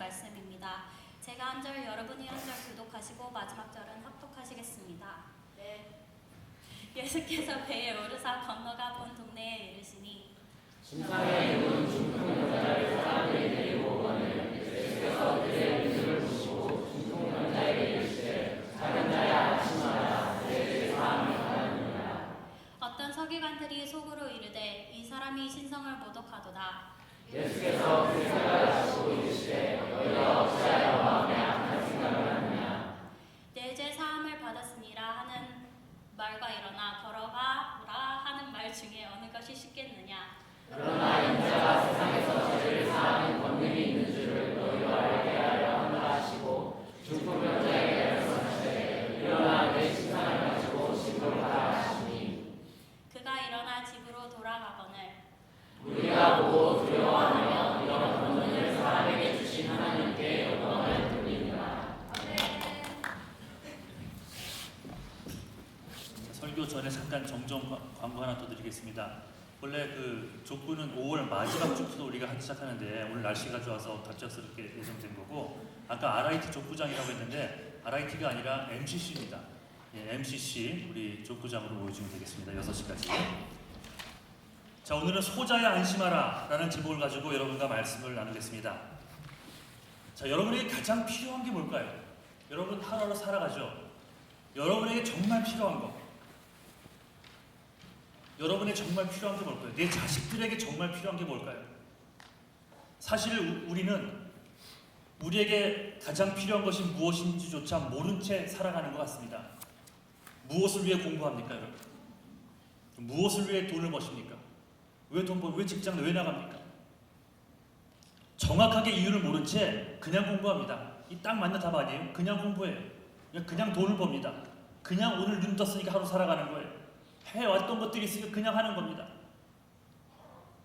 말씀입니다. 제가 한 절, 여러분이 한 절 교독하시고 마지막 절은 합독하시겠습니다. 네. 예수께서 배에 오르사 건너가 본 동네에 이르시니 심상에 이르는 중풍병자를 사람들이 데리고 오거늘 예수께서 그들의 믿음을 보시고 중풍병자에게 이르시되 작은 자야 안심하라 내 사함이 하나니라. 어떤 서기관들이 속으로 이르되 이 사람이 신성을 모독하도다. 예수께서 그 생각을 아시고 이르시되 너희가 어찌하여 마음에 악한 생각을 하느냐. 내 죄 사함을 받았으니라 하는 말과 일어나 걸어가라 하는 말 중에 어느 것이 쉽겠느냐. 그러나 인자가 세상에서 죄를 사하는 권능이 있는 줄을 너희가 알게 하려 함을 하시고 중풍병자에게 말씀하시되 일어나 내 신상을 가지고 집으로 가라 하시니 그가 일어나 집으로 돌아가거늘 우리가 보고 두려워하며 이런 권능을 사람에게 주신 하나님께 영광을 돌리니라. 설교 전에 잠깐 정정 광고 하나 더 드리겠습니다. 원래 그 족구는 5월 마지막 주부터 우리가 시작하는데 오늘 날씨가 좋아서 갑작스럽게 예정된 거고, 아까 RIT 족구장이라고 했는데 RIT가 아니라 MCC입니다. 예, MCC 우리 족구장으로 모여주면 되겠습니다. 6시까지. 자, 오늘은 소자야 안심하라 라는 제목을 가지고 여러분과 말씀을 나누겠습니다. 자, 여러분에게 가장 필요한 게 뭘까요? 여러분 하루하루 살아가죠. 여러분에게 정말 필요한 거, 여러분의 정말 필요한 게 뭘까요? 내 자식들에게 정말 필요한 게 뭘까요? 사실 우리는 우리에게 가장 필요한 것이 무엇인지조차 모른 채 살아가는 것 같습니다. 무엇을 위해 공부합니까, 여러분? 무엇을 위해 돈을 버십니까? 왜 돈 벌, 왜 직장, 왜 나갑니까? 정확하게 이유를 모른 채 그냥 공부합니다. 이 딱 맞는 답 아니에요? 그냥 공부해요. 그냥 돈을 법니다. 그냥 오늘 눈 떴으니까 하루 살아가는 거예요. 해왔던 것들이 있으니까 그냥 하는 겁니다.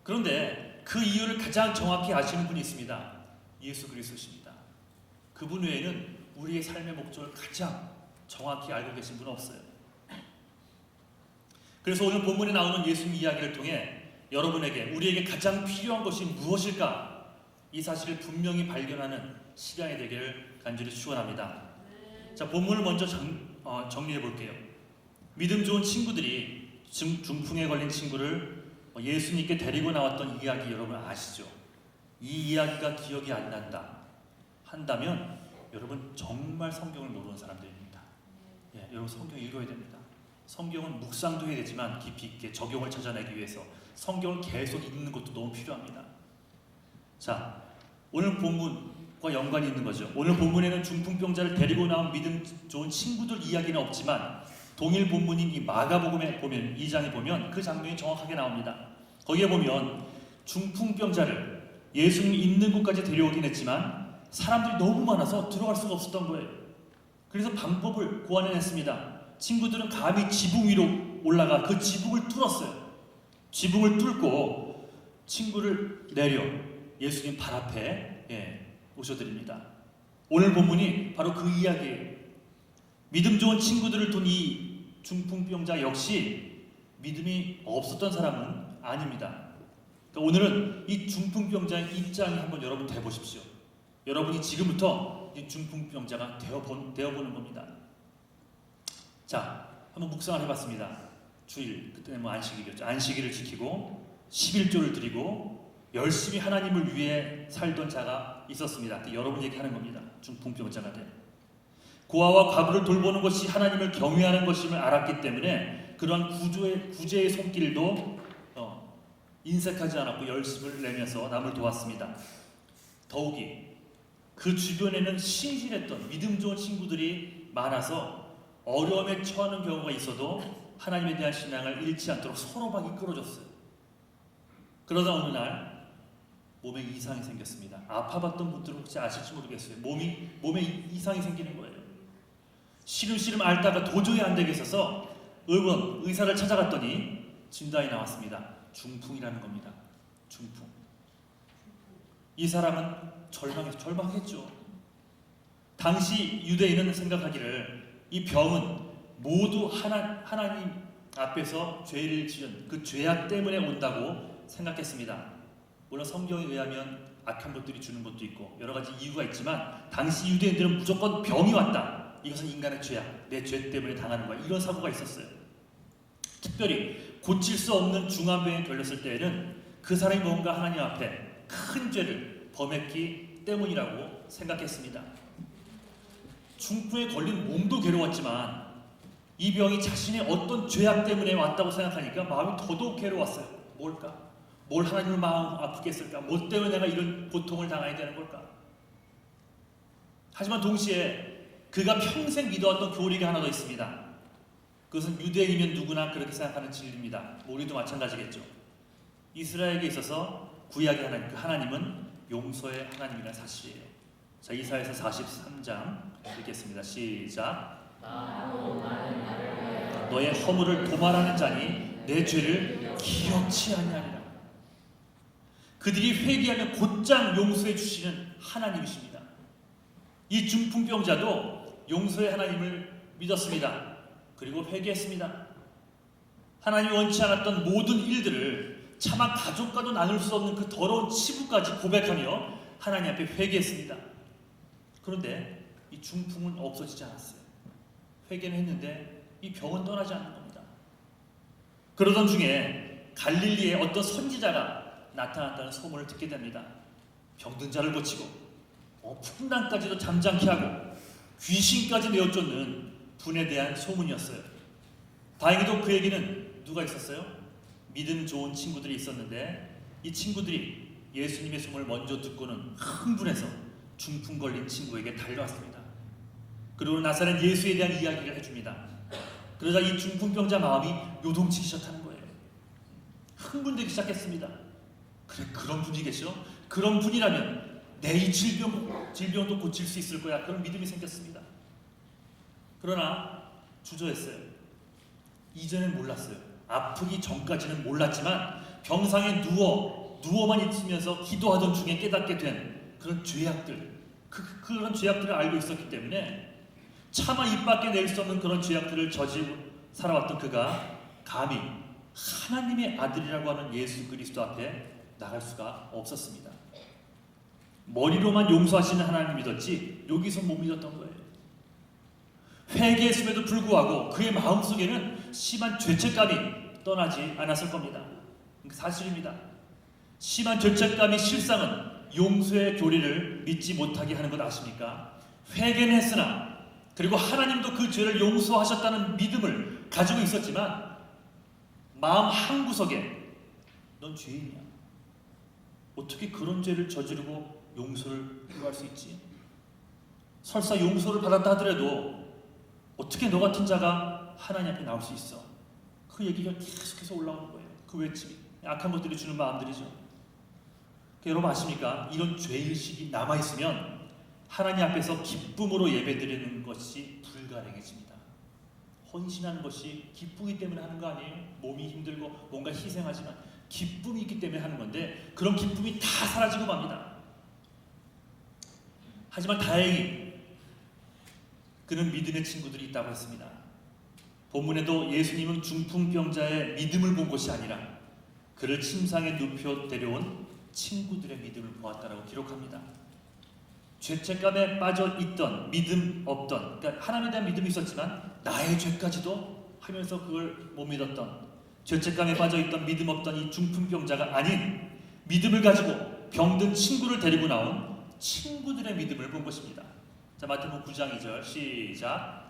그런데 그 이유를 가장 정확히 아시는 분이 있습니다. 예수 그리스도십니다. 그분 외에는 우리의 삶의 목적을 가장 정확히 알고 계신 분은 없어요. 그래서 오늘 본문에 나오는 예수님 이야기를 통해 여러분에게, 우리에게 가장 필요한 것이 무엇일까? 이 사실을 분명히 발견하는 시간이 되기를 간절히 축원합니다. 자, 본문을 먼저 정리해 볼게요. 믿음 좋은 친구들이 중풍에 걸린 친구를 예수님께 데리고 나왔던 이야기 여러분 아시죠? 이 이야기가 기억이 안 난다 한다면 여러분 정말 성경을 모르는 사람들입니다. 예, 여러분 성경 읽어야 됩니다. 성경은 묵상도 해야 되지만 깊이 있게 적용을 찾아내기 위해서 성경을 계속 읽는 것도 너무 필요합니다. 자, 오늘 본문과 연관이 있는 거죠. 오늘 본문에는 중풍병자를 데리고 나온 믿음 좋은 친구들 이야기는 없지만 동일 본문인 이 마가복음에 보면 2장에 보면 그 장면이 정확하게 나옵니다. 거기에 보면 중풍병자를 예수님 있는 곳까지 데려오긴 했지만 사람들이 너무 많아서 들어갈 수가 없었던 거예요. 그래서 방법을 고안해냈습니다. 친구들은 감히 지붕 위로 올라가 그 지붕을 뚫었어요. 지붕을 뚫고 친구를 내려 예수님 발 앞에 오셔드립니다. 오늘 본문이 바로 그 이야기예요. 믿음 좋은 친구들을 둔 이 중풍병자 역시 믿음이 없었던 사람은 아닙니다. 그러니까 오늘은 이 중풍병자의 입장에 한번 여러분 대보십시오. 여러분이 지금부터 이 중풍병자가 되어보는 겁니다. 자, 한번 묵상을 해봤습니다. 주일, 그때는 안식일이었죠. 안식일을 지키고 11조를 드리고 열심히 하나님을 위해 살던 자가 있었습니다. 여러분 얘기하는 겁니다. 중풍병자가 돼. 고아와 과부를 돌보는 것이 하나님을 경외하는 것임을 알았기 때문에 그러한 구제의 손길도 인색하지 않았고 열심을 내면서 남을 도왔습니다. 더욱이 그 주변에는 신실했던 믿음 좋은 친구들이 많아서 어려움에 처하는 경우가 있어도 하나님에 대한 신앙을 잃지 않도록 서로 막 이끌어줬어요. 그러다 어느 날 몸에 이상이 생겼습니다. 아파봤던 분들은 혹시 아실지 모르겠어요. 몸에 이상이 생기는 거예요. 시름시름 앓다가 도저히 안 되겠어서 의사를 찾아갔더니 진단이 나왔습니다. 중풍이라는 겁니다. 중풍. 이 사람은 절망했죠. 당시 유대인은 생각하기를 이 병은 모두 하나님 앞에서 죄를 지은 그 죄악 때문에 온다고 생각했습니다. 물론 성경에 의하면 악한 것들이 주는 것도 있고 여러 가지 이유가 있지만 당시 유대인들은 무조건 병이 왔다. 이것은 인간의 죄야. 내 죄 때문에 당하는 거야. 이런 사고가 있었어요. 특별히 고칠 수 없는 중환병에 걸렸을 때에는 그 사람이 뭔가 하나님 앞에 큰 죄를 범했기 때문이라고 생각했습니다. 중풍에 걸린 몸도 괴로웠지만 이 병이 자신의 어떤 죄악 때문에 왔다고 생각하니까 마음이 더더욱 괴로웠어요. 뭘까? 뭘 하나님을 마음 아프게 했을까? 뭐 때문에 내가 이런 고통을 당해야 되는 걸까? 하지만 동시에 그가 평생 믿어왔던 교리가 하나 더 있습니다. 그것은 유대인이면 누구나 그렇게 생각하는 진리입니다. 우리도 마찬가지겠죠. 이스라엘에게 있어서 구약의 하나님, 그 하나님은 용서의 하나님이라는 사실이에요. 자, 이사야서 43장 읽겠습니다. 시작. 너의 허물을 도말하는 자니 내 죄를 기억치 아니하리라. 그들이 회개하면 곧장 용서해 주시는 하나님이십니다. 이 중풍병자도 용서의 하나님을 믿었습니다. 그리고 회개했습니다. 하나님이 원치 않았던 모든 일들을 차마 가족과도 나눌 수 없는 그 더러운 치부까지 고백하며 하나님 앞에 회개했습니다. 그런데 이 중풍은 없어지지 않았어요. 회개는 했는데 이 병은 떠나지 않는 겁니다. 그러던 중에 갈릴리에 어떤 선지자가 나타났다는 소문을 듣게 됩니다. 병든 자를 고치고 풍랑까지도 잠잠케 하고 귀신까지 내어쫓는 분에 대한 소문이었어요. 다행히도 그에게는 누가 있었어요? 믿음 좋은 친구들이 있었는데 이 친구들이 예수님의 소문을 먼저 듣고는 흥분해서 중풍 걸린 친구에게 달려왔습니다. 그리고 나사렛 예수에 대한 이야기를 해줍니다. 그러자 이 중풍병자 마음이 요동치기 시작하는 거예요. 흥분되기 시작했습니다. 그래, 그런 분이 계셔? 그런 분이라면 내 이 질병도 고칠 수 있을 거야. 그런 믿음이 생겼습니다. 그러나 주저했어요. 이전엔 몰랐어요. 아프기 전까지는 몰랐지만 병상에 누워만 있으면서 기도하던 중에 깨닫게 된 그런 죄악들, 그런 죄악들을 알고 있었기 때문에 차마 입 밖에 낼 수 없는 그런 죄악들을 저지르고 살아왔던 그가 감히 하나님의 아들이라고 하는 예수 그리스도 앞에 나갈 수가 없었습니다. 머리로만 용서하시는 하나님을 믿었지 여기서 못 믿었던 거예요. 회개했음에도 불구하고 그의 마음속에는 심한 죄책감이 떠나지 않았을 겁니다. 사실입니다. 심한 죄책감이 실상은 용서의 교리를 믿지 못하게 하는 것 아십니까? 회개는 했으나 그리고 하나님도 그 죄를 용서하셨다는 믿음을 가지고 있었지만 마음 한구석에 넌 죄인이야. 어떻게 그런 죄를 저지르고 용서를 요구할 수 있지? 설사 용서를 받았다 하더라도 어떻게 너 같은 자가 하나님 앞에 나올 수 있어? 그 얘기가 계속해서 올라오는 거예요. 그 외침이 악한 것들이 주는 마음들이죠. 여러분 아십니까? 이런 죄의식이 남아있으면 하나님 앞에서 기쁨으로 예배드리는 것이 불가능해집니다. 헌신하는 것이 기쁘기 때문에 하는 거 아니에요? 몸이 힘들고 뭔가 희생하지만 기쁨이 있기 때문에 하는 건데 그런 기쁨이 다 사라지고 맙니다. 하지만 다행히 그는 믿음의 친구들이 있다고 했습니다. 본문에도 예수님은 중풍병자의 믿음을 본 것이 아니라 그를 침상에 눕혀 데려온 친구들의 믿음을 보았다라고 기록합니다. 죄책감에 빠져 있던 믿음 없던, 그러니까 하나님에 대한 믿음이 있었지만 나의 죄까지도 하면서 그걸 못 믿었던, 죄책감에 빠져 있던 믿음 없던 이 중풍병자가 아닌 믿음을 가지고 병든 친구를 데리고 나온 친구들의 믿음을 본 것입니다. 자, 마태복음 9장 2절 시작.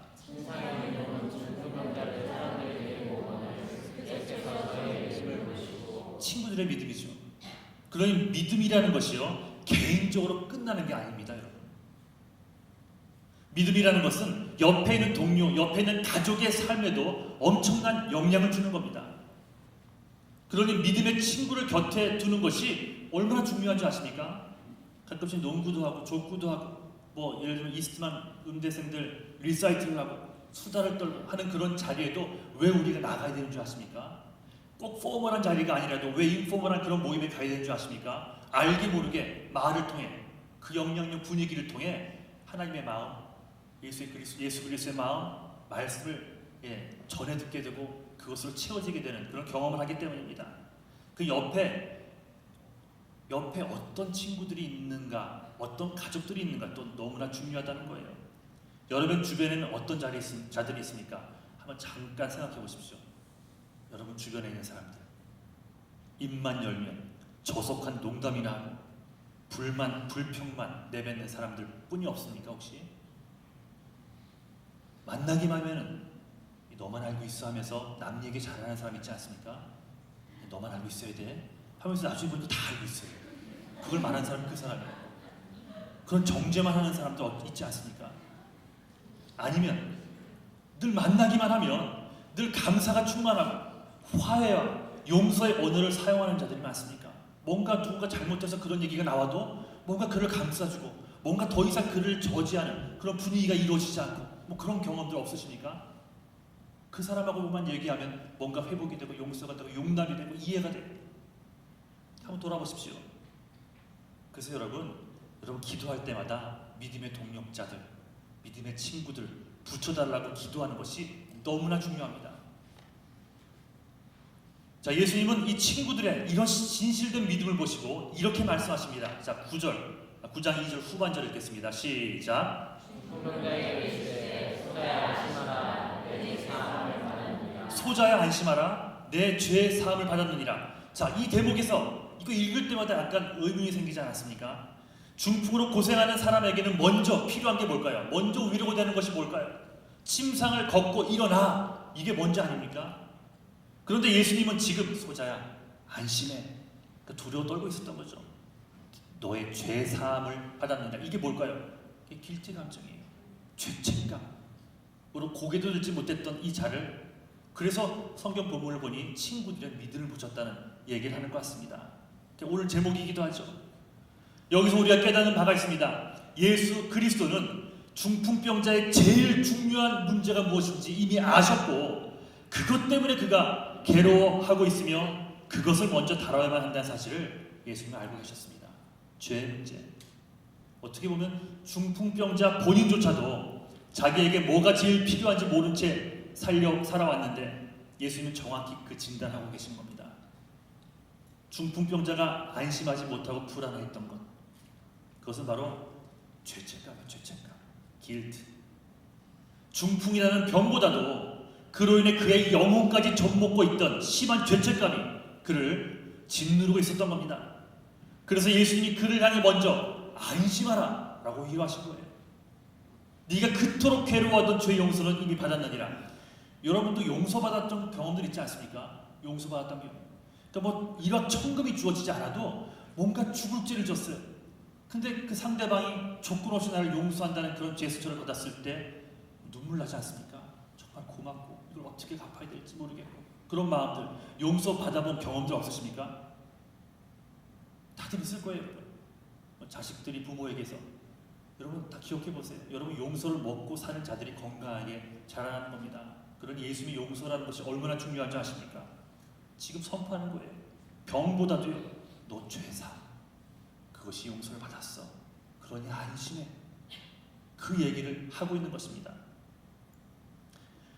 친구들의 믿음이죠. 그러니 믿음이라는 것이요 개인적으로 끝나는 게 아닙니다, 여러분. 믿음이라는 것은 옆에 있는 동료, 옆에 있는 가족의 삶에도 엄청난 영향을 주는 겁니다. 그러니 믿음의 친구를 곁에 두는 것이 얼마나 중요한지 아십니까? 가끔씩 농구도 하고 족구도 하고 뭐 예를 들면 이스트만 음대생들 리사이틀을 하고 수다를 떨고 하는 그런 자리에도 왜 우리가 나가야 되는 줄 아십니까? 꼭 포멀한 자리가 아니라도 왜 인포멀한 그런 모임에 가야 되는 줄 아십니까? 알게 모르게 말을 통해 그 영향력 분위기를 통해 하나님의 마음, 예수 그리스도의 마음, 말씀을 전해 듣게 되고 그것으로 채워지게 되는 그런 경험을 하기 때문입니다. 그 옆에 옆에 어떤 친구들이 있는가, 어떤 가족들이 있는가 또 너무나 중요하다는 거예요. 여러분 주변에는 어떤 자들이 있습니까? 한번 잠깐 생각해 보십시오. 여러분 주변에 있는 사람들, 입만 열면 저속한 농담이나 하고 불만, 불평만 내뱉는 사람들 뿐이 없습니까? 혹시 만나기만 하면은 너만 알고 있어 하면서 남 얘기 잘하는 사람 있지 않습니까? 너만 알고 있어야 돼 하면서 나중에 보니 다 알고 있어요. 그걸 말하는 사람이 그 사람이에요. 그런 정죄만 하는 사람도 있지 않습니까? 아니면 늘 만나기만 하면 늘 감사가 충만하고 화해와 용서의 언어를 사용하는 자들이 많습니까? 뭔가 누군가 잘못해서 그런 얘기가 나와도 뭔가 그를 감싸주고 뭔가 더 이상 그를 저지하는 그런 분위기가 이루어지지 않고 뭐 그런 경험들 없으십니까? 그 사람하고만 얘기하면 뭔가 회복이 되고 용서가 되고 용납이 되고 이해가 되고. 한번 돌아보십시오. 그래서 여러분 기도할 때마다 믿음의 동력자들, 믿음의 친구들 붙여달라고 기도하는 것이 너무나 중요합니다. 자, 예수님은 이 친구들의 이런 진실된 믿음을 보시고 이렇게 말씀하십니다. 자, 9장 2절 후반절 읽겠습니다. 시작. 소자야 안심하라, 내 죄의 사함을 받았느니라. 자, 이 대목에서 이거 읽을 때마다 약간 의문이 생기지 않았습니까? 중풍으로 고생하는 사람에게는 먼저 필요한 게 뭘까요? 먼저 위로가 되는 것이 뭘까요? 침상을 걷고 일어나, 이게 먼저 아닙니까? 그런데 예수님은 지금 소자야 안심해, 두려워 떨고 있었던 거죠. 너의 죄 사함을 받았느냐, 이게 뭘까요? 이게 길티 감정이에요. 죄책감으로 고개도 들지 못했던 이 자를, 그래서 성경 본문을 보니 친구들의 믿음을 붙였다는 얘기를 하는 것 같습니다. 오늘 제목이기도 하죠. 여기서 우리가 깨닫는 바가 있습니다. 예수 그리스도는 중풍병자의 제일 중요한 문제가 무엇인지 이미 아셨고 그것 때문에 그가 괴로워하고 있으며 그것을 먼저 다뤄야만 한다는 사실을 예수님은 알고 계셨습니다. 죄의 문제. 어떻게 보면 중풍병자 본인조차도 자기에게 뭐가 제일 필요한지 모른 채 살아왔는데 예수님은 정확히 그 진단하고 계신 겁니다. 중풍병자가 안심하지 못하고 불안해했던 것, 그것은 바로 죄책감이에요. 죄책감, 길트. 중풍이라는 병보다도 그로 인해 그의 영혼까지 접목고 있던 심한 죄책감이 그를 짓누르고 있었던 겁니다. 그래서 예수님이 그를 향해 먼저 안심하라 라고 위로하신 거예요. 네가 그토록 괴로워하던 죄 용서는 이미 받았느니라. 여러분도 용서받았던 경험들 있지 않습니까? 용서받았던 경험. 그러니까 뭐 일확천금이 주어지지 않아도 뭔가 죽을 죄를 졌어요. 근데 그 상대방이 조건 없이 나를 용서한다는 그런 제스처를 받았을 때 눈물 나지 않습니까? 정말 고맙고 이걸 어떻게 갚아야 될지 모르겠고 그런 마음들, 용서 받아본 경험들 없으십니까? 다들 있을 거예요. 자식들이 부모에게서, 여러분 다 기억해 보세요. 여러분 용서를 먹고 사는 자들이 건강하게 자라나는 겁니다. 그러니 예수님의 용서라는 것이 얼마나 중요한지 아십니까? 지금 선포하는 거예요. 병보다도요, 너 죄사, 그것이 용서를 받았어. 그러니 안심해. 그 얘기를 하고 있는 것입니다.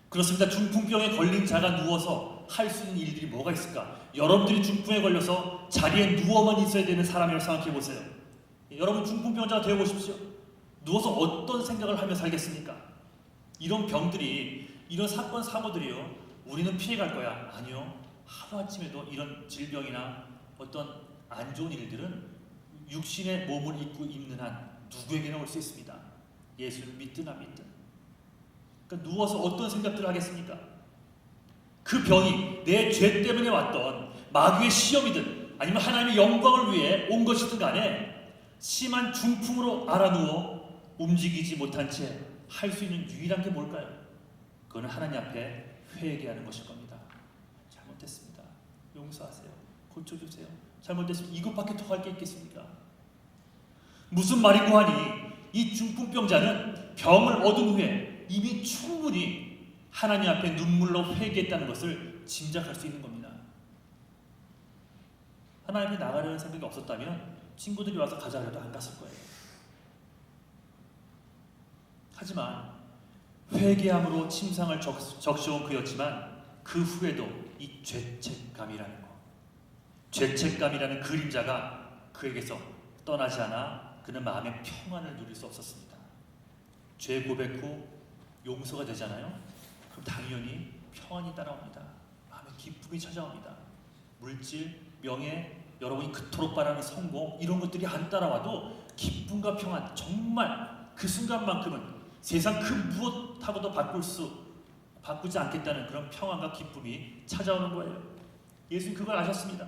그렇습니다. 중풍병에 걸린 자가 누워서 할 수 있는 일들이 뭐가 있을까? 여러분들이 중풍에 걸려서 자리에 누워만 있어야 되는 사람이라고 생각해 보세요. 여러분 중풍병자가 되어 보십시오. 누워서 어떤 생각을 하며 살겠습니까? 이런 병들이, 이런 사건 사고들이요, 우리는 피해갈 거야. 아니요. 하루아침에도 이런 질병이나 어떤 안 좋은 일들은 육신의 몸을 입고 있는 한 누구에게나 올 수 있습니다. 예수를 믿든 안 믿든. 그러니까 누워서 어떤 생각들을 하겠습니까? 그 병이 내 죄 때문에 왔던 마귀의 시험이든 아니면 하나님의 영광을 위해 온 것이든 간에 심한 중풍으로 알아누워 움직이지 못한 채 할 수 있는 유일한 게 뭘까요? 그거는 하나님 앞에 회개하는 것일 겁니다. 잘못했습니다. 용서하세요. 고쳐주세요. 잘못했습니다. 이것밖에 더 할 게 있겠습니까? 무슨 말인고 하니 이 중풍병자는 병을 얻은 후에 이미 충분히 하나님 앞에 눈물로 회개했다는 것을 짐작할 수 있는 겁니다. 하나님 앞에 나가려는 생각이 없었다면 친구들이 와서 가자 해도 안 갔을 거예요. 하지만 회개함으로 침상을 적셔온 그였지만 그 후에도 이 죄책감이라는 것, 죄책감이라는 그림자가 그에게서 떠나지 않아 그는 마음의 평안을 누릴 수 없었습니다. 죄 고백 후 용서가 되잖아요. 그럼 당연히 평안이 따라옵니다. 마음의 기쁨이 찾아옵니다. 물질, 명예, 여러분이 그토록 바라는 성공 이런 것들이 안 따라와도 기쁨과 평안, 정말 그 순간만큼은 세상 그 무엇하고도 바꾸지 않겠다는 그런 평안과 기쁨이 찾아오는 거예요. 예수님 그걸 아셨습니다.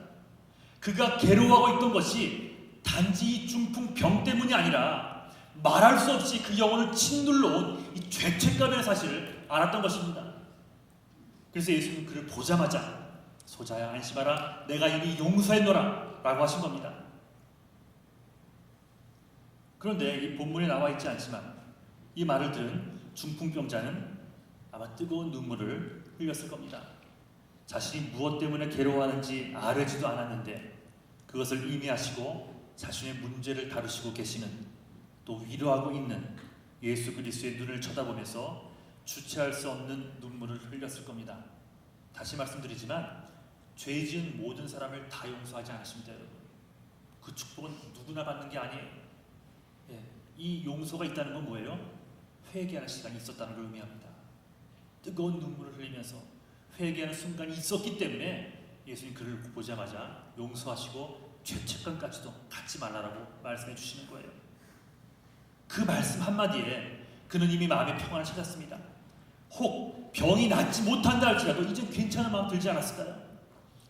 그가 괴로워하고 있던 것이 단지 이 중풍병 때문이 아니라 말할 수 없이 그 영혼을 짓눌러온 이 죄책감이라는 사실을 알았던 것입니다. 그래서 예수님은 그를 보자마자 소자야 안심하라 내가 이미 용서했노라 라고 하신 겁니다. 그런데 이 본문에 나와 있지 않지만 이 말을 들은 중풍병자는 아마 뜨거운 눈물을 흘렸을 겁니다. 자신이 무엇 때문에 괴로워하는지 아뢰지도 않았는데 그것을 이미 아시고 자신의 문제를 다루시고 계시는 또 위로하고 있는 예수 그리스도의 눈을 쳐다보면서 주체할 수 없는 눈물을 흘렸을 겁니다. 다시 말씀드리지만 죄 지은 모든 사람을 다 용서하지 않으십니다. 여러분. 그 축복은 누구나 받는 게 아니에요. 이 용서가 있다는 건 뭐예요? 회개하는 시간이 있었다는 걸 의미합니다. 뜨거운 눈물을 흘리면서 회개하는 순간이 있었기 때문에 예수님 그를 보자마자 용서하시고 죄책감까지도 갖지 말라라고 말씀해 주시는 거예요. 그 말씀 한마디에 그는 이미 마음의 평안을 찾았습니다. 혹 병이 낫지 못한다 할지라도 이제 괜찮은 마음 들지 않았을까요?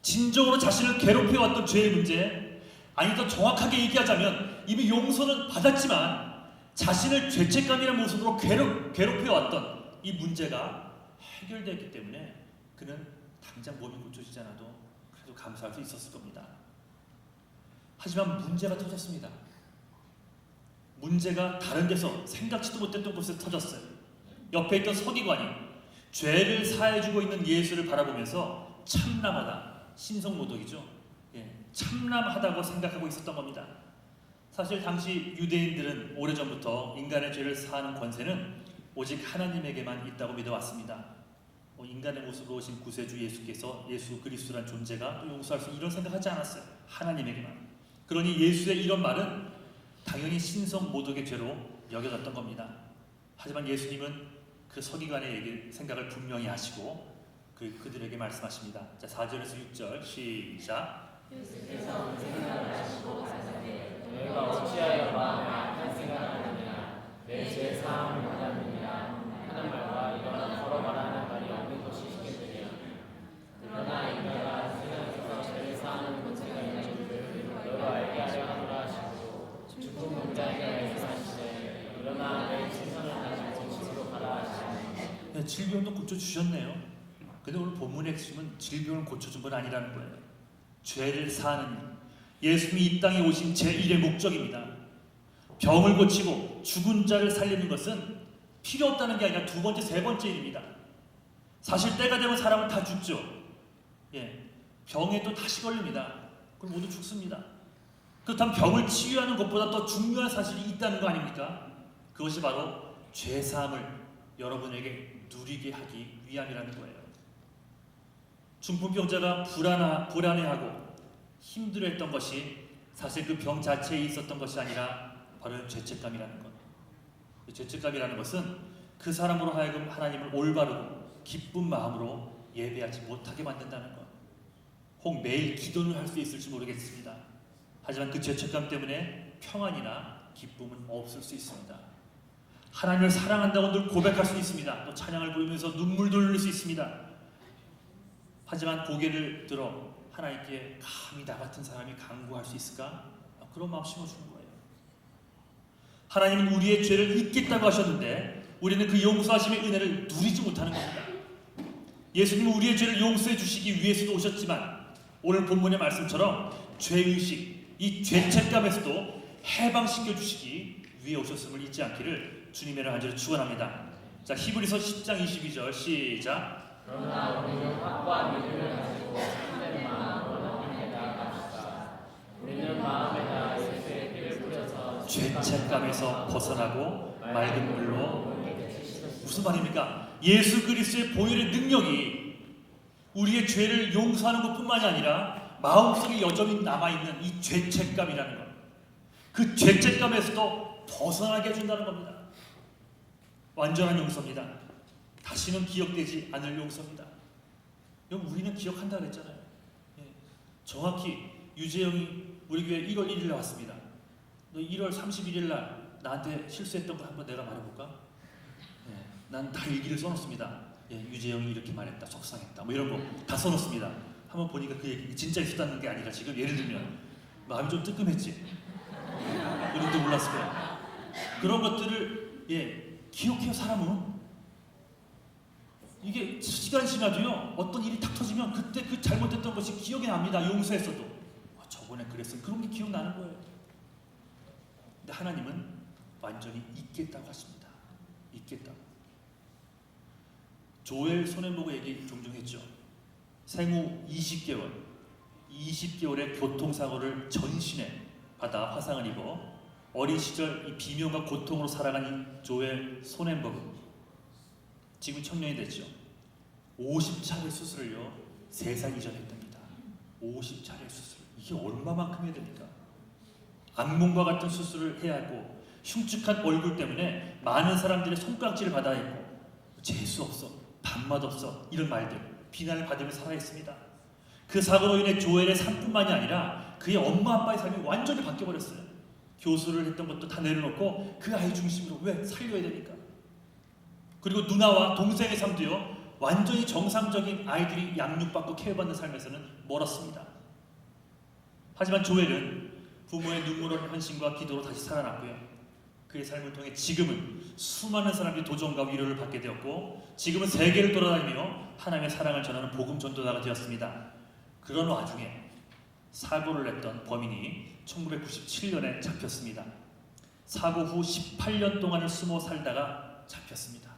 진정으로 자신을 괴롭혀왔던 죄의 문제, 아니 더 정확하게 얘기하자면 이미 용서는 받았지만 자신을 죄책감이라는 모습으로 괴롭혀왔던 이 문제가 해결되었기 때문에 그는 당장 몸이 고쳐지지 않아도 그래도 감사할 수 있었을 겁니다. 하지만 문제가 터졌습니다. 문제가 다른 데서 생각지도 못했던 곳에서 터졌어요. 옆에 있던 서기관이 죄를 사해주고 있는 예수를 바라보면서 참남하다, 신성모독이죠. 참남하다고 생각하고 있었던 겁니다. 사실 당시 유대인들은 오래전부터 인간의 죄를 사하는 권세는 오직 하나님에게만 있다고 믿어왔습니다. 인간의 모습으로 오신 구세주 예수께서 예수 그리스도란 존재가 또 용서할 수 이런 생각하지 않았어요. 하나님에게만. 그러니 예수의 이런 말은 당연히 신성모독의 죄로 여겨졌던 겁니다. 하지만 예수님은 그 서기관의 생각을 분명히 하시고 그들에게 말씀하십니다. 자, 4절에서 6절 시작. 예수께서 생각을 하시고 가사대 너희가 어찌하여 마음에 악한 생각하느냐 내 죄 사함을 받았느냐 하는 말과 이거나 걸어 말하는 말이 없는 것이 쉽겠느냐. 그러나 인자가 세상에서 죄를 사하는 권세가 있는 줄을 너희가 알게 하려 하노라 하시고 중풍병자에게 말씀하시되 일어나 내 신선을 가지고 집으로 가라 하시니. 질병도 고쳐주셨네요. 근데 오늘 본문의 핵심은 질병을 고쳐준 건 아니라는 거예요. 죄를 사하는 일. 예수님이 이 땅에 오신 제1의 목적입니다. 병을 고치고 죽은 자를 살리는 것은 필요 없다는 게 아니라 두 번째, 세 번째 일입니다. 사실 때가 되면 사람은 다 죽죠. 병에 또 다시 걸립니다. 그럼 모두 죽습니다. 그렇다면 병을 치유하는 것보다 더 중요한 사실이 있다는 거 아닙니까? 그것이 바로 죄 사함을 여러분에게 누리게 하기 위함이라는 거예요. 중풍병자가 불안해하고 힘들어했던 것이 사실 그 병 자체에 있었던 것이 아니라 바로 죄책감이라는 것. 죄책감이라는 것은 그 사람으로 하여금 하나님을 올바르고 기쁜 마음으로 예배하지 못하게 만든다는 것. 혹 매일 기도를 할 수 있을지 모르겠습니다. 하지만 그 죄책감 때문에 평안이나 기쁨은 없을 수 있습니다. 하나님을 사랑한다고 늘 고백할 수 있습니다. 또 찬양을 부르면서 눈물도 흘릴 수 있습니다. 하지만 고개를 들어 하나님께 감히 나 같은 사람이 간구할 수 있을까? 그런 마음 심어주는 거예요. 하나님은 우리의 죄를 잊겠다고 하셨는데 우리는 그 용서하심의 은혜를 누리지 못하는 겁니다. 예수님은 우리의 죄를 용서해 주시기 위해서도 오셨지만 오늘 본문의 말씀처럼 죄의식, 이 죄책감에서도 해방시켜 주시기 위해 오셨음을 잊지 않기를 주님의 이름으로 간절히 축원합니다. 자, 히브리서 10장 22절 시작. 그러나 우리는 확고한 믿음을 가지고 참된 마음으로 하나님께 나아갑시다. 우리는 마음에다 예수의 피를 뿌려서 죄책감에서 벗어나고 맑은 물로. 무슨 말입니까? 예수 그리스도의 보혈의 능력이 우리의 죄를 용서하는 것뿐만이 아니라 마음속에 여전히 남아있는 이 죄책감이라는 것, 그 죄책감에서도 벗어나게 해준다는 겁니다. 완전한 용서입니다. 다시는 기억되지 않을 용서입니다. 여러분, 우리는 기억한다 그랬잖아요. 정확히 유재영이 우리 교회 1월 1일에 왔습니다. 너 1월 31일 날 나한테 실수했던 거 한번 내가 말해볼까? 난 다 일기를 써놓습니다. 유재영이 이렇게 말했다, 속상했다, 뭐 이런 거 다 써놓습니다. 한번 보니까 그 얘기 진짜 있었다는 게 아니라 지금 예를 들면 마음이 좀 뜨끔했지. 우리도 몰랐을 거야. 그런 것들을 기억해요. 사람은 이게 시간이 지나도요, 어떤 일이 탁 터지면 그때 그 잘못했던 것이 기억이 납니다. 용서했어도 저번에 그랬으면 그런 게 기억나는 거예요. 근데 하나님은 완전히 잊겠다고 하십니다. 잊겠다고. 조엘 손해보고 얘기 종종 했죠. 생후 20개월의 교통사고를 전신에 받아 화상을 입어 어린 시절 이 비명과 고통으로 살아간 이 조엘 손해보고 지금 청년이 됐죠. 50차례 수술을요 3살 이전에 했답니다. 50차례 수술. 이게 얼마만큼 해야 됩니까? 악몽과 같은 수술을 해야 하고 흉측한 얼굴 때문에 많은 사람들의 손깍지를 받아야 했고 재수 없어, 밥맛 없어 이런 말들 비난을 받으며 살아있습니다. 그 사고로 인해 조엘의 삶뿐만이 아니라 그의 엄마 아빠의 삶이 완전히 바뀌어버렸어요. 교수를 했던 것도 다 내려놓고 그 아이 중심으로 왜 살려야 됩니까? 그리고 누나와 동생의 삶도요 완전히 정상적인 아이들이 양육받고 케어받는 삶에서는 멀었습니다. 하지만 조엘은 부모의 눈물 어린 헌신과 기도로 다시 살아났고요. 그의 삶을 통해 지금은 수많은 사람들이 도전과 위로를 받게 되었고 지금은 세계를 돌아다니며 하나님의 사랑을 전하는 복음 전도자가 되었습니다. 그런 와중에 사고를 냈던 범인이 1997년에 잡혔습니다. 사고 후 18년 동안을 숨어 살다가 잡혔습니다.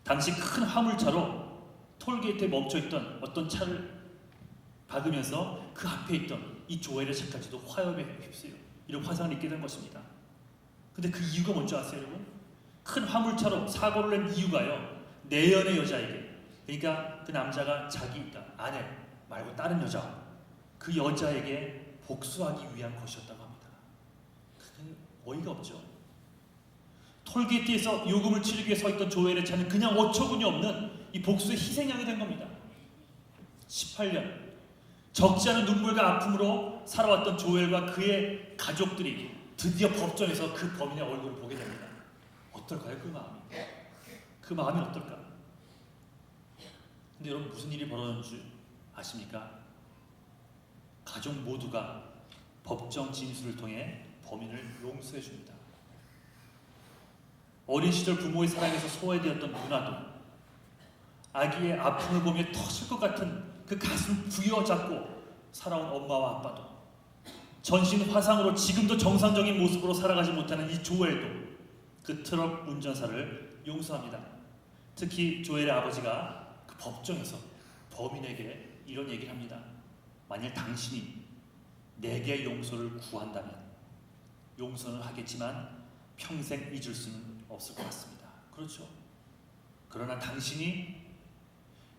당시 큰 화물차로 톨게이트에 멈춰있던 어떤 차를 박으면서 그 앞에 있던 이 조엘의 차까지도 화염에 휩쓸려 이런 화상을 입게 된 것입니다. 근데 그 이유가 뭔지 아세요, 여러분? 큰 화물차로 사고를 낸 이유가요 내연의 여자에게, 그러니까 그 남자가 자기 아내 말고 다른 여자, 그 여자에게 복수하기 위한 것이었다고 합니다. 그게 어이가 없죠. 톨게이트에서 요금을 치르기 위해 서 있던 조엘의 차는 그냥 어처구니 없는 이 복수의 희생양이 된 겁니다. 18년 적지 않은 눈물과 아픔으로 살아왔던 조엘과 그의 가족들이 드디어 법정에서 그 범인의 얼굴을 보게 됩니다. 어떨까요? 그 마음이. 그 마음이 어떨까? 근데 여러분 무슨 일이 벌어진 줄 아십니까? 가족 모두가 법정 진술을 통해 범인을 용서해 줍니다. 어린 시절 부모의 사랑에서 소외되었던 누나도, 아기의 아픔을 보며 터질 것 같은 그 가슴 부여잡고 살아온 엄마와 아빠도, 전신 화상으로 지금도 정상적인 모습으로 살아가지 못하는 이 조엘도 그 트럭 운전사를 용서합니다. 특히 조엘의 아버지가 그 법정에서 범인에게 이런 얘기를 합니다. 만일 당신이 내게 용서를 구한다면 용서는 하겠지만 평생 잊을 수는 없을 것 같습니다. 그렇죠. 그러나 당신이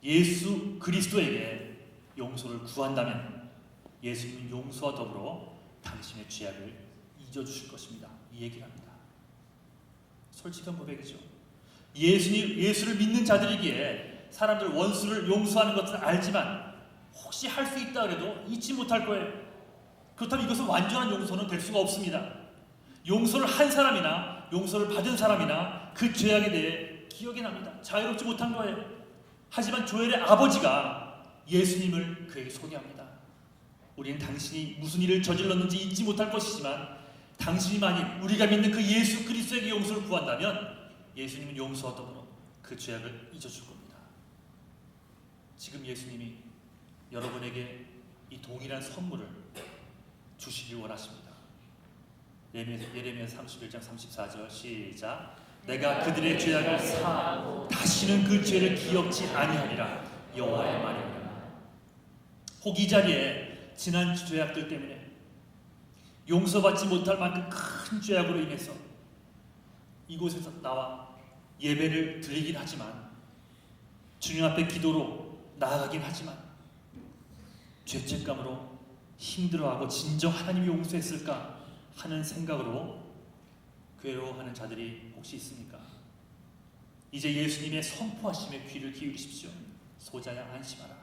예수 그리스도에게 용서를 구한다면 예수님은 용서와 더불어 당신의 죄악을 잊어주실 것입니다. 이 얘기를 합니다. 솔직한 고백이죠. 예수를 믿는 자들이기에 사람들 원수를 용서하는 것은 알지만 혹시 할 수 있다 그래도 잊지 못할 거예요. 그렇다면 이것은 완전한 용서는 될 수가 없습니다. 용서를 한 사람이나 용서를 받은 사람이나 그 죄악에 대해 기억이 납니다. 자유롭지 못한 거예요. 하지만 조엘의 아버지가 예수님을 그에게 소개합니다. 우리는 당신이 무슨 일을 저질렀는지 잊지 못할 것이지만 당신이 만일 우리가 믿는 그 예수 그리스도에게 용서를 구한다면 예수님은 용서와 더불어 그 죄악을 잊어줄 겁니다. 지금 예수님이 여러분에게 이 동일한 선물을 주시길 원하십니다. 예레미야 31장 34절 시작. 내가 그들의 죄악을 사하고 다시는 그 죄를 기억지 아니하리라 여호와의 말이니라. 혹 이 자리에 지난 죄악들 때문에 용서받지 못할 만큼 큰 죄악으로 인해서 이곳에서 나와 예배를 드리긴 하지만 주님 앞에 기도로 나아가긴 하지만 죄책감으로 힘들어하고 진정 하나님이 용서했을까 하는 생각으로 괴로워하는 자들이 혹시 있습니까? 이제 예수님의 선포하심에 귀를 기울이십시오. 소자야 안심하라.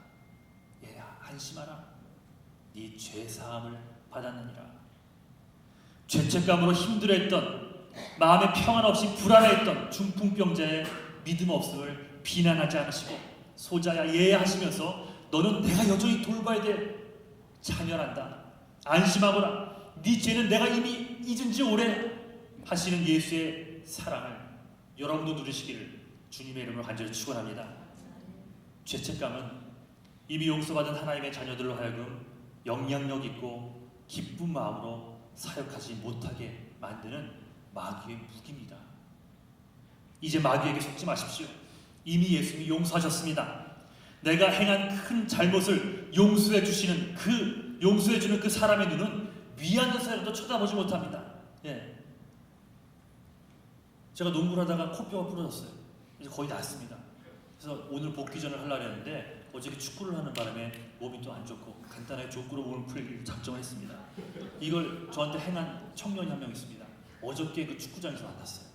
얘야 안심하라. 네 죄사함을 받았느니라. 죄책감으로 힘들어했던, 마음에 평안 없이 불안해했던 중풍병자의 믿음 없음을 비난하지 않으시고 소자야 얘야 하시면서 너는 내가 여전히 돌봐야 될 자녀란다. 안심하거라. 네 죄는 내가 이미 잊은 지 오래 하시는 예수의 사랑을 여러분도 누리시기를 주님의 이름으로 간절히 축원합니다. 죄책감은 이미 용서받은 하나님의 자녀들로 하여금 영향력 있고 기쁜 마음으로 사역하지 못하게 만드는 마귀의 무기입니다. 이제 마귀에게 속지 마십시오. 이미 예수님이 용서하셨습니다. 내가 행한 큰 잘못을 용서해 주시는 용서해 주는 그 사람의 눈은 위안해서라도 쳐다보지 못합니다. 예. 제가 농구를 하다가 코뼈가 부러졌어요. 이제 거의 낫습니다. 그래서 오늘 복귀전을 하려고 했는데 어저께 축구를 하는 바람에 몸이 또 안 좋고 간단하게 족구로 몸을 풀기를 작정을 했습니다. 이걸 저한테 행한 청년이 한 명 있습니다. 어저께 그 축구장에서 만났어요.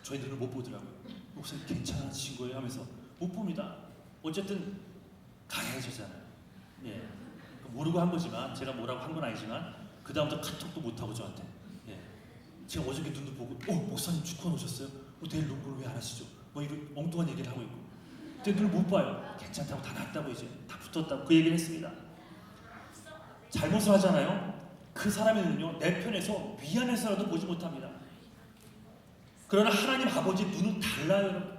저희 눈을 못 보더라고요. 목사님 괜찮으신 거예요? 하면서 못 봅니다. 어쨌든 강해졌잖아요. 예. 모르고 한 거지만, 제가 뭐라고 한 건 아니지만 그 다음부터 카톡도 못 하고 저한테. 예. 제가 어저께 눈도 보고, 목사님 축구하러 오셨어요? 내일 농구를 왜 안 하시죠? 뭐 이런 엉뚱한 얘기를 하고 있고. 근데 눈을 못 봐요. 괜찮다고, 다 낫다고, 이제 다 붙었다고 그 얘기를 했습니다. 잘못을 하잖아요. 그 사람의 눈은요, 내 편에서 미안해서라도 보지 못합니다. 그러나 하나님 아버지의 눈은 달라요.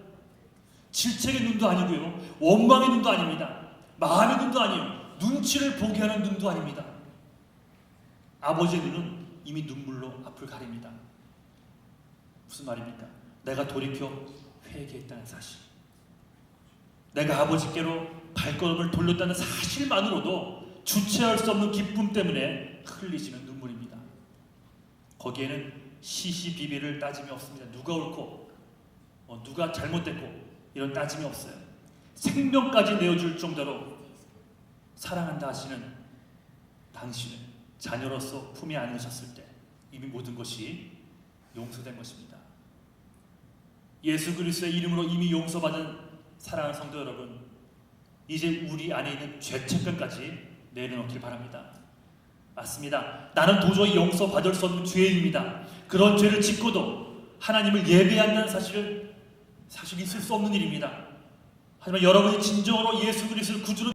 질책의 눈도 아니고요, 원망의 눈도 아닙니다. 마음의 눈도 아니에요. 눈치를 보게 하는 눈도 아닙니다. 아버지의 눈은 이미 눈물로 앞을 가립니다. 무슨 말입니까? 내가 돌이켜 회개했다는 사실, 내가 아버지께로 발걸음을 돌렸다는 사실만으로도 주체할 수 없는 기쁨 때문에 흘리시는 눈물입니다. 거기에는 시시비비를 따짐이 없습니다. 누가 옳고 누가 잘못됐고 이런 따짐이 없어요. 생명까지 내어줄 정도로 사랑한다 하시는 당신은 자녀로서 품에 안으셨을 때 이미 모든 것이 용서된 것입니다. 예수 그리스도의 이름으로 이미 용서받은 사랑하는 성도 여러분, 이제 우리 안에 있는 죄책감까지 내려놓길 바랍니다. 맞습니다. 나는 도저히 용서받을 수 없는 죄인입니다. 그런 죄를 짓고도 하나님을 예배한다는 사실은 사실 있을 수 없는 일입니다. 하지만 여러분이 진정으로 예수 그리스도를 구주로